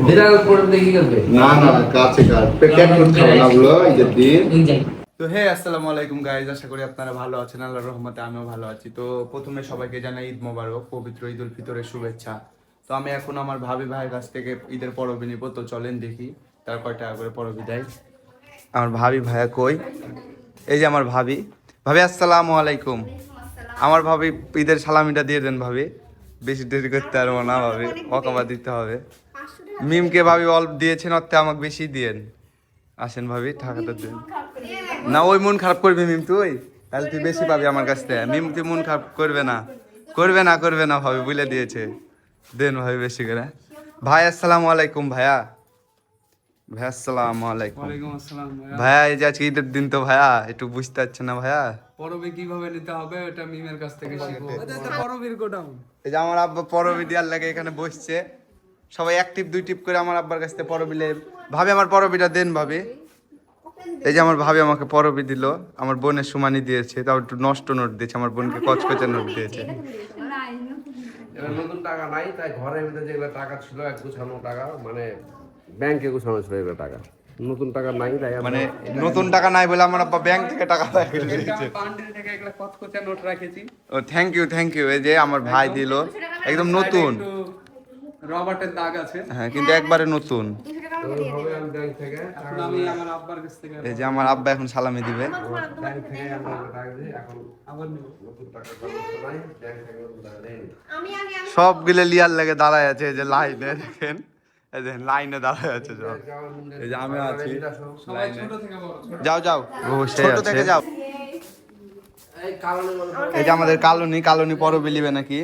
বিড়াল পড়বে কি করবে? না না কাছে কাট প্যাকেট করতে হবে না বলো এই যে দিন। তো হে আসসালামু আলাইকুম গাইস, আশা করি আপনারা ভালো আছেন। আল্লাহর রহমতে আমিও ভালো আছি। তো প্রথমে সবাইকে জানাই ঈদ মোবারক, পবিত্র ঈদ উল ফিতরের শুভেচ্ছা। তো আমি এখন আমার ভাবি ভাইয়ের কাছ থেকে ঈদের পরবি নিব, তো চলেন দেখি তার কয় টাকা করে পরবি দেয়। আমার ভাবি ভাইয়া কই? এই যে আমার ভাবি। ভাবি আসসালামু আলাইকুম। আমার ভাবি ঈদের সালামিটা দিয়ে দেন ভাবি, বেশি দেরি করতে পারবো না ভাবি, অকবা দিতে হবে। মিমকে ভাবি অল্প দিয়েছেন, অর্থে আমাকে বেশি দিয়েন। আসেন ভাবি টাকাটা দেন। না ওই মন খারাপ করবি মিম, তুই তাহলে তুই বেশি পাবি আমার কাছ থেকে। মিম তুই মন খারাপ করবে না, করবে না, করবে না ভাবি বলে দিয়েছে। দেন ভাবি বেশি করে। ভাই আসসালামু আলাইকুম ভাইয়া। ভাইয়া আসসালামু আলাইকুম। ওয়ালাইকুম আসসালাম ভাইয়া। ভাইয়া এই যে আজকে ঈদের দিন, তো ভাইয়া একটু বুঝতে পারছেন না ভাইয়া। পরবে কিভাবে নিতে হবে এটা মিমের কাছ থেকে শিখবো। পরবীর গোডাউন। এই যে আমার আব্বা পরবি দেওয়ার লাগে এখানে বসছে, সবাই এক টিপ দুই টিপ করে আমার আব্বার কাছ থেকে পরবিলে। ভাবি আমার পরবিটা দেন ভাবি। এই যে আমার ভাবি আমাকে পরবি দিল, আমার বোনের সুমানি দিয়েছে, তাও একটু নষ্ট নোট দিয়েছে, আমার বোনকে কচকচে নোট দিয়েছে। এবার নতুন টাকা নাই, তাই ঘরের ভিতরে যেগুলো টাকা ছিল এক গুছানো টাকা, মানে ব্যাংকে গুছানো ছিল এগুলো টাকা। নতুন টাকা নাই, তাই মানে নতুন টাকা নাই বলে আমার আব্বা ব্যাংক থেকে টাকা দিয়েছে। বান্ডিল থেকে একটা কচকচা নোট রেখেছি। ও থ্যাংক ইউ থ্যাংক ইউ। এই যে আমার ভাই দিল, একদম নতুন। রবার্টের দাগ আছে। হ্যাঁ কিন্তু একবারে নতুন। হবে আমি ব্যাংক থেকে এখন আমি আমার আব্বার কাছ থেকে এই যে আমার আব্বা এখন সালামি দিবে। ব্যাংক থেকে আমরা টাকা দিই, এখন আবার নেব। নতুন টাকা ব্যবস্থা নাই, ব্যাংক থেকে নতুন টাকা দেয়নি। সবগুলো লিয়ার লেগে দাঁড়ায় আছে, এই যে লাইনে দেখেন, এই যে লাইনে দাঁড়ায় আছে সব। এই যে আমি আছি সবাই ছোট থেকে বড়। যাও যাও, ছোট থেকে যাও। এই কারণে এই যে আমাদের কালনি, কালনি পরবি লিবে নাকি?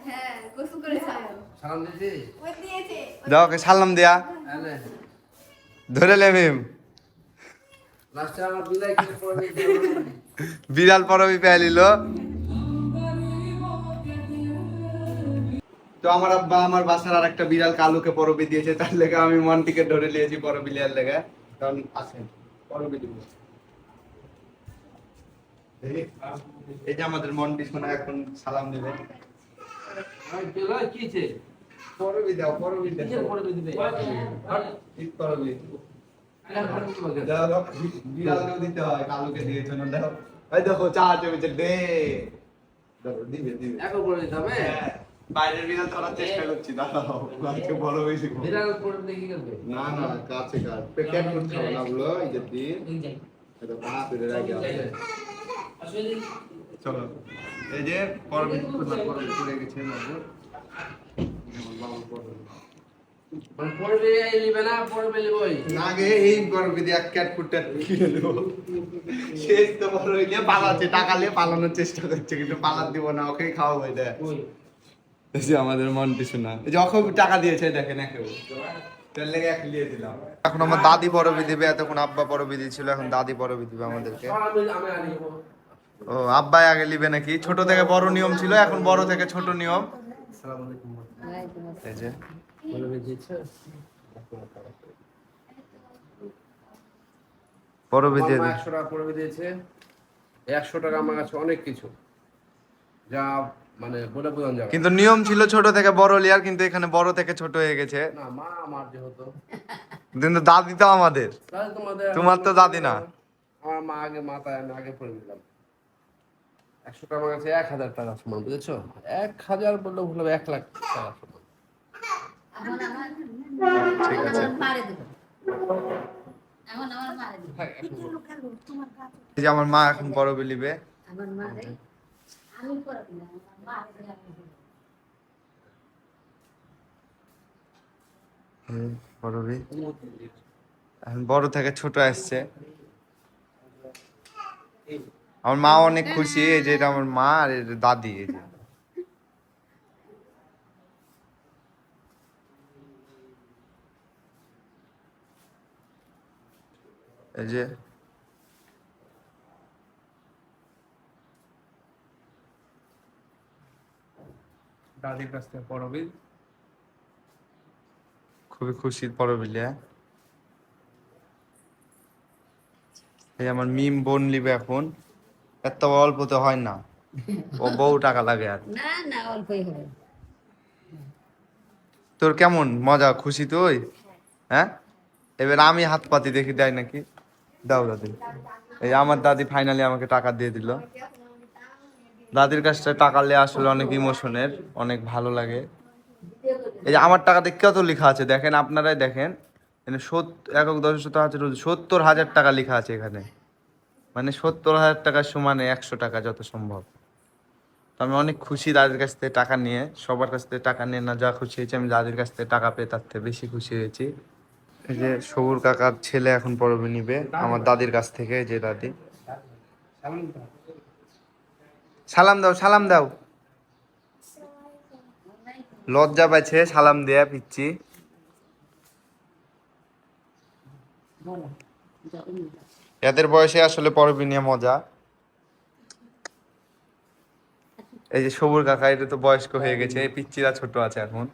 হ্যাঁ, গোসল করে ছাড়ো। সালাম দিছি। ওই দিয়েছে। যাও ওকে সালাম দেয়া, এনে ধরে লে মিম। লাস্টে আমার বিলাই কি পড়বে? বিড়াল পরবি পেয়ে নিল। তো আমার আব্বা আমার বাসার আর একটা বিড়াল কালুকে পরবি দিয়েছে, তার লেগে আমি মনটিকে ধরে নিয়েছি পরবি লিয়ার লেগে। কারণ আসেন পরবি দিব। এই যে আমাদের মন্টি শোনা এখন সালাম দিবে। আমি বিলাই কিছে? পরবি দাও, পরবি দাও। কিসের পড়বে দিবে? ঈদ পরবি এর পরে কি বলবে? দাও দাও, বিড়ালকেও দিতে হয়, কালুকে দিয়েছো না দাও। এই দেখো চা চলছে, দে দাও, দিবে দিবে। এখন পড়বে দিতে হবে? হ্যাঁ, বাইরের বিড়াল ধরার চেষ্টা করছি, দাঁড়াও কালকে বড় হয়েছে। বিড়াল পড়বে কি করবে? না না কাছে কাট প্যাকেট করতে হবে না বলো এই যে দিন। এটা বাপ রে রাগে আছে। চলো এই যে পরবি করে গেছে বাবু। মানে পড়বে এই নিবে না, পড়বে লিবই। আগে এই পরবি দিয়ে এক ক্যাট ফুটটা কিনে দেবো। শেষ তো বড় হইলে পালাচ্ছে, টাকা নিয়ে পালানোর চেষ্টা করছে, কিন্তু পালার দিব না, ওকেই খাওয়াবো। এটা এই যে আমাদের মন্টি শোনা, এই যে ওকে টাকা দিয়েছে দেখেন একেও, তার লেগে এক লিয়ে দিলাম। এখন আমার দাদি পরবি দিবে, এতক্ষণ আব্বা পরবি দিয়েছিল, এখন দাদি পরবি দিবে আমাদেরকে। আমি আনিব। ও আব্বাই আগে লিবে নাকি? ছোট থেকে বড় নিয়ম ছিল, এখন বড় থেকে ছোট নিয়ম। আসসালামু আলাইকুম। এই যে পড়বে দিচ্ছে। পরবি দিয়ে আমার দিন। 100 টাকা পড়বে দিয়েছে। 100 টাকা আমার কাছে অনেক কিছু, যা মানে বলে বোঝানো যাবে না। কিন্তু নিয়ম ছিল ছোট থেকে বড় লিয়ার, কিন্তু এখানে বড় থেকে ছোট হয়ে গেছে। না মা আমার যেহেতু কিন্তু দাদি তো আমাদের, তাহলে তোমার তো দাদি না। আমার মা আগে মাথায় আমি আগে পড়ে দিলাম। 100 টাকা আমার কাছে 1000 টাকা সমান, বুঝেছো? 1000 বললে ভুল হবে, 1 লাখ টাকা সমান। এখন আমার ঠিক আছে। মারে দেব। এখন আমার মারে দেব। এই যে আমার মা এখন পরবি লিবে। আমার মারে আমি করে দিলাম। আমার মারে পরবি এখন বড় থেকে ছোট আসছে। আমার মা অনেক খুশি, এই যে এটা আমার মা আর এটা দাদি। এই যে এই যে দাদির কাছ থেকে পরবী। খুবই খুশির পরবিলিয়া। এই আমার মিম বোন লিবে এখন, এত অল্প তো হয় না, ও বহু টাকা লাগে আর। না না অল্পই হবে। তোর কেমন মজা, খুশি তুই? হ্যাঁ, এবার আমি হাত পাতি দেখি দেয় নাকি। দাও দাদি। এই আমার দাদি ফাইনালি আমাকে টাকা দিয়ে দিল। দাদির কাছ থেকে টাকা নিয়ে আসলে অনেক ইমোশনের, অনেক ভালো লাগে। এই যে আমার টাকাতে কত লেখা আছে দেখেন, আপনারাই দেখেন। এখানে একক 70,000 টাকা লেখা আছে এখানে। মানে 70,000 টাকার সমানে 100 টাকা যত সম্ভব। তো আমি অনেক খুশি দাদির কাছ থেকে টাকা নিয়ে। সবার কাছ থেকে টাকা নিয়ে না যা খুশি হয়েছি, আমি দাদির কাছ থেকে টাকা পেয়ে তার থেকে বেশি খুশি হয়েছি। এই যে সবুর কাকার ছেলে এখন পরবে নিবে আমার দাদির কাছ থেকে। যে দাদি, সালাম দাও, সালাম দাও। লজ্জা পাইছে সালাম দেয়া পিচ্ছি। এদের বয়সে আসলে পরবি নিয়ে মজা। এই যে সবুর কাকা, এটা তো বয়স্ক হয়ে গেছে, এই পিচ্চিরা ছোট আছে এখন।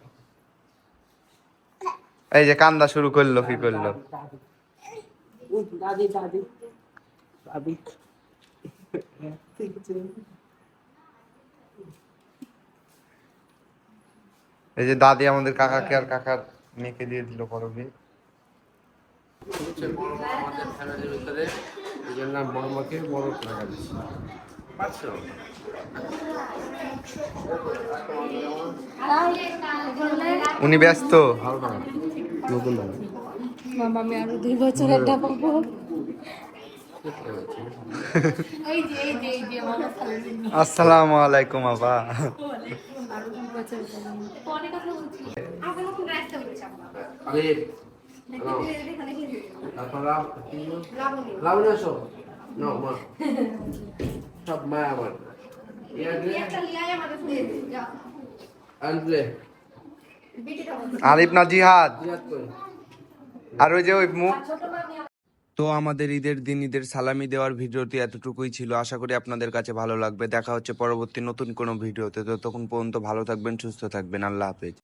এই যে কান্দা শুরু করলো, কি করলো? দাদি দাদি দাদি এই যে দাদি আমাদের কাকাকে আর কাকার মেয়েকে দিয়ে দিল পরবি। আমাদের ফ্যামিলির ভিতরে এই জন্য বড় মাকে বড় টাকা দিচ্ছি, পারছো? উনি ব্যস্ত। নতুন টাকা মামা আমি আরো 2 বছরের টাকা পাবো। এই যে মামা সালাম। আসসালামু আলাইকুম আবা। আরো 2 বছরের টাকা পরে কথা বলছি। আগে নতুন রাস্তা বলছি আরে তারপর লাবণী আসো না মা, সব মা আমার আনলে আরিফ না জিহাদ জিহাদ কই? আর ওই যে ওই মুখ। তো আমাদের ঈদের দিন ঈদের সালামি দেওয়ার ভিডিওটি এতটুকুই ছিল। আশা করি আপনাদের কাছে ভালো লাগবে। দেখা হচ্ছে পরবর্তী নতুন কোনো ভিডিওতে। তো তখন পর্যন্ত ভালো থাকবেন, সুস্থ থাকবেন। আল্লাহ হাফেজ।